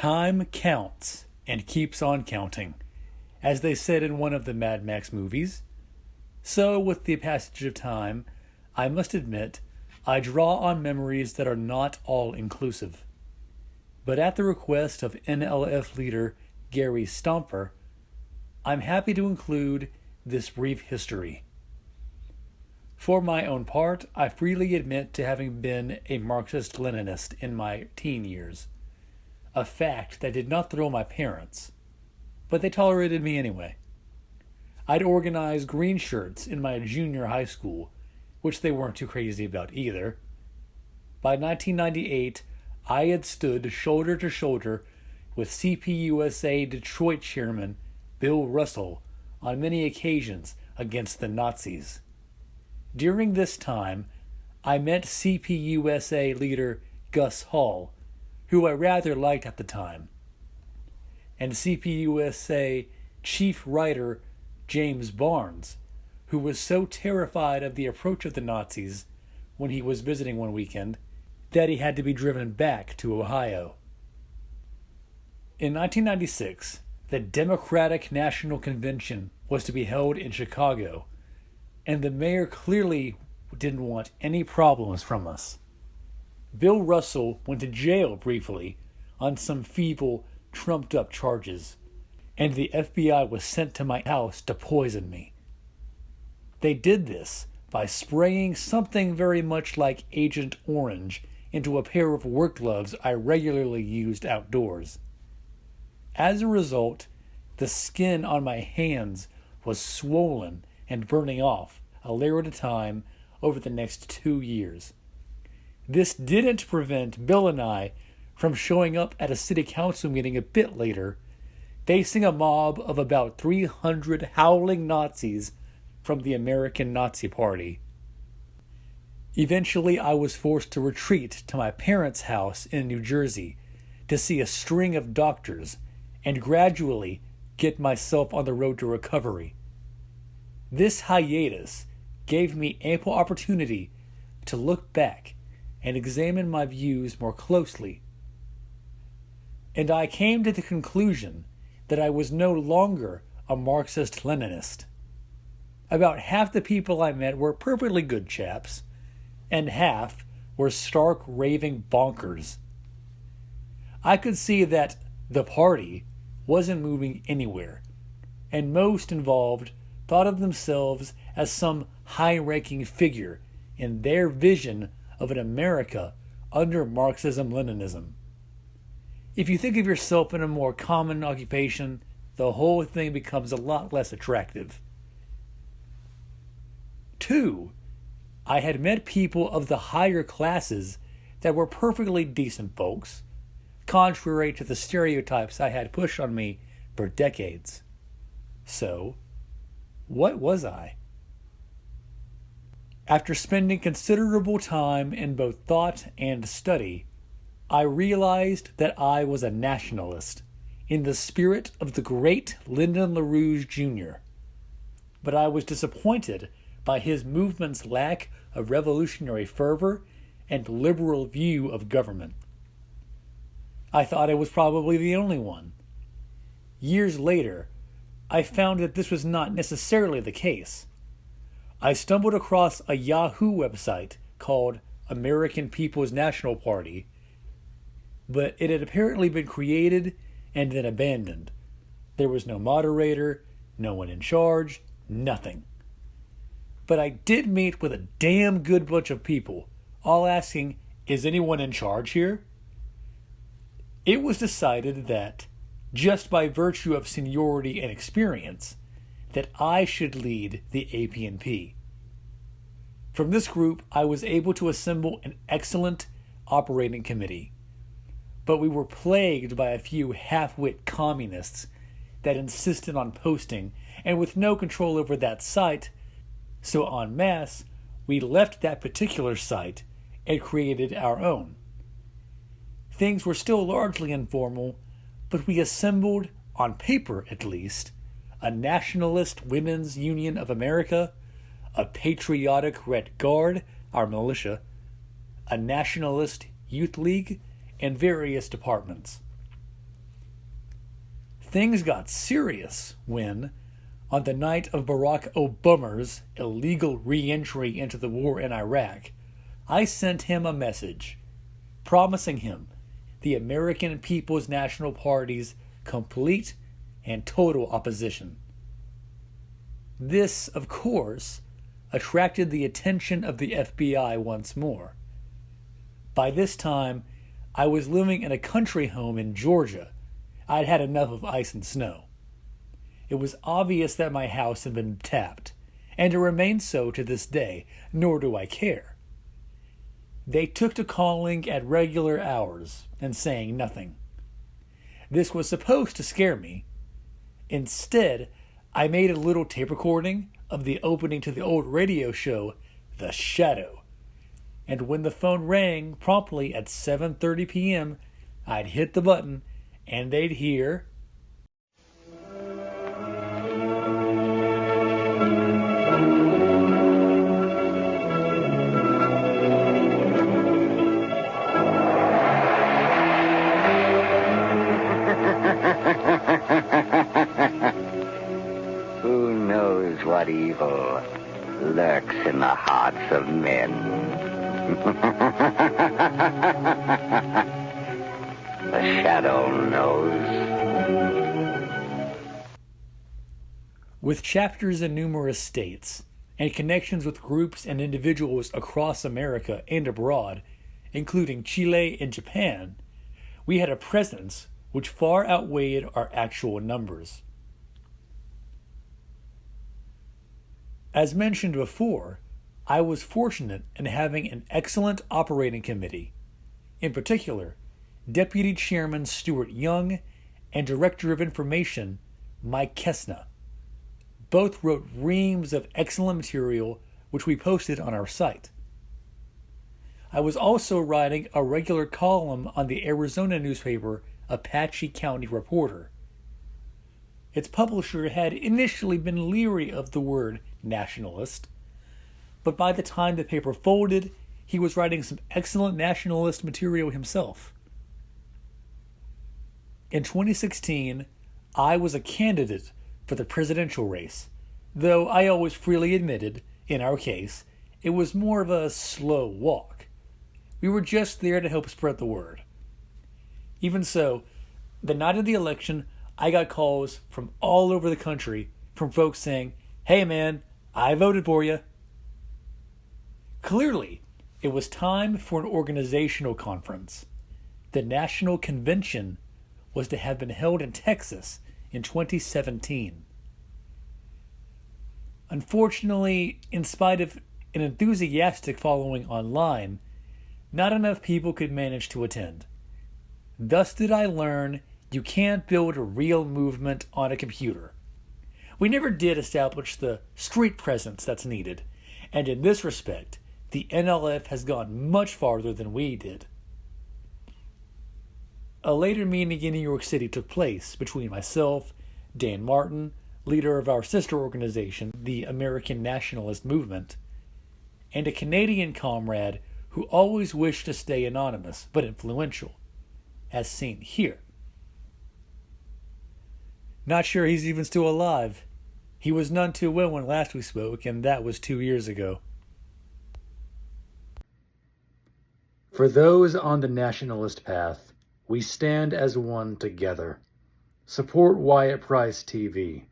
Time counts and keeps on counting, as they said in one of the Mad Max movies. So, with the passage of time, I must admit, I draw on memories that are not all inclusive. But at the request of NLF leader Gary Stomper, I'm happy to include this brief history. For my own part, I freely admit to having been a Marxist-Leninist in my teen years, a fact that did not thrill my parents, but they tolerated me anyway. I'd organize green shirts in my junior high school, which they weren't too crazy about either. By 1998, I had stood shoulder to shoulder with CPUSA Detroit chairman Bill Russell on many occasions against the Nazis. During this time, I met CPUSA leader Gus Hall, who I rather liked at the time, and CPUSA chief writer James Barnes, who was so terrified of the approach of the Nazis when he was visiting one weekend that he had to be driven back to Ohio. In 1996, the Democratic National Convention was to be held in Chicago, and the mayor clearly didn't want any problems from us. Bill Russell went to jail briefly on some feeble, trumped-up charges, and the FBI was sent to my house to poison me. They did this by spraying something very much like Agent Orange into a pair of work gloves I regularly used outdoors. As a result, the skin on my hands was swollen and burning off, a layer at a time, over the next 2 years. This didn't prevent Bill and I from showing up at a city council meeting a bit later, facing a mob of about 300 howling Nazis from the American Nazi Party. Eventually, I was forced to retreat to my parents' house in New Jersey to see a string of doctors and gradually get myself on the road to recovery. This hiatus gave me ample opportunity to look back and examine my views more closely. And I came to the conclusion that I was no longer a Marxist-Leninist. About half the people I met were perfectly good chaps, and half were stark raving bonkers. I could see that the party wasn't moving anywhere, and most involved thought of themselves as some high-ranking figure in their vision of an America under Marxism-Leninism. If you think of yourself in a more common occupation, the whole thing becomes a lot less attractive. 2. I had met people of the higher classes that were perfectly decent folks, contrary to the stereotypes I had pushed on me for decades. So, what was I? After spending considerable time in both thought and study, I realized that I was a nationalist, in the spirit of the great Lyndon LaRouche Jr. But I was disappointed by his movement's lack of revolutionary fervor and liberal view of government. I thought I was probably the only one. Years later, I found that this was not necessarily the case. I stumbled across a Yahoo website called American People's National Party, but it had apparently been created and then abandoned. There was no moderator, no one in charge, nothing. But I did meet with a damn good bunch of people, all asking, "Is anyone in charge here?" It was decided that, just by virtue of seniority and experience, that I should lead the AP&P. From this group, I was able to assemble an excellent operating committee, but we were plagued by a few half-wit communists that insisted on posting, and with no control over that site, so en masse, we left that particular site and created our own. Things were still largely informal, but we assembled, on paper at least, a Nationalist Women's Union of America, a Patriotic Red Guard, our militia, a Nationalist Youth League, and various departments. things got serious when, on the night of Barack Obama's illegal re-entry into the war in Iraq, I sent him a message promising him the American People's National Party's complete and total opposition. This, of course, attracted the attention of the FBI once more. By this time, I was living in a country home in Georgia. I'd had enough of ice and snow. It was obvious that my house had been tapped, and it remains so to this day, nor do I care. They took to calling at regular hours and saying nothing. This was supposed to scare me. Instead, I made a little tape recording of the opening to the old radio show, The Shadow. And when the phone rang promptly at 7:30 p.m., I'd hit the button and they'd hear, Who knows what evil lurks in the hearts of men? The Shadow knows. With chapters in numerous states and connections with groups and individuals across America and abroad, including Chile and Japan, we had a presence which far outweighed our actual numbers. As mentioned before, I was fortunate in having an excellent operating committee. In particular, Deputy Chairman Stuart Young and Director of Information Mike Kessna. Both wrote reams of excellent material which we posted on our site. I was also writing a regular column on the Arizona newspaper Apache County Reporter. Its publisher had initially been leery of the word nationalist, but by the time the paper folded, he was writing some excellent nationalist material himself. In 2016, I was a candidate for the presidential race, though I always freely admitted, in our case, it was more of a slow walk. We were just there to help spread the word. Even so, the night of the election, I got calls from all over the country from folks saying, "Hey man, I voted for you." Clearly, it was time for an organizational conference. The National Convention was to have been held in Texas in 2017. Unfortunately, in spite of an enthusiastic following online, not enough people could manage to attend. Thus did I learn you can't build a real movement on a computer. We never did establish the street presence that's needed, and in this respect, the NLF has gone much farther than we did. A later meeting in New York City took place between myself, Dan Martin, leader of our sister organization, the American Nationalist Movement, and a Canadian comrade who always wished to stay anonymous but influential, as seen here. Not sure he's even still alive. He was none too well when last we spoke, and that was 2 years ago. For those on the nationalist path, we stand as one together. Support Wyatt Price TV.